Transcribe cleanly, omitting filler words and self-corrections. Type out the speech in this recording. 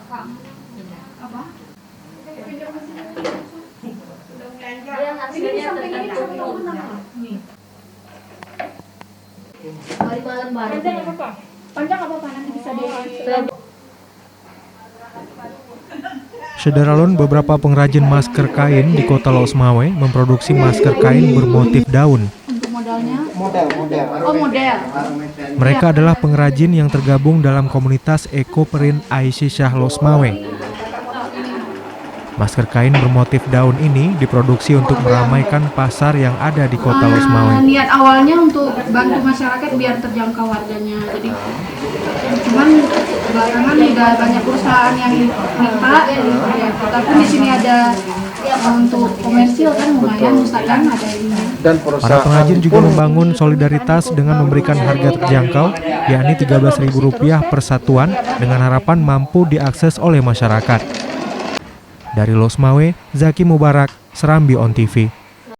Apa? Panjang apa nanti bisa di. Sederalun, beberapa pengrajin masker kain di Kota Losmawe memproduksi masker kain bermotif daun. Untuk modalnya? Oh, model. Mereka adalah pengrajin yang tergabung dalam komunitas Eko Print Aisyah Losmawe. Masker kain bermotif daun ini diproduksi untuk meramaikan pasar yang ada di Kota Losmawe. Niat awalnya untuk bantu masyarakat biar terjangkau harganya. Jadi cuman belakangan udah banyak perusahaan yang minta, ya, tapi di sini ada untuk komersil kan lumayan, misalkan ada ini. Para pengrajin juga membangun solidaritas dengan memberikan harga terjangkau, yakni Rp13.000 per satuan, dengan harapan mampu diakses oleh masyarakat. Dari Losmawe, Zaki Mubarak, Serambi On TV.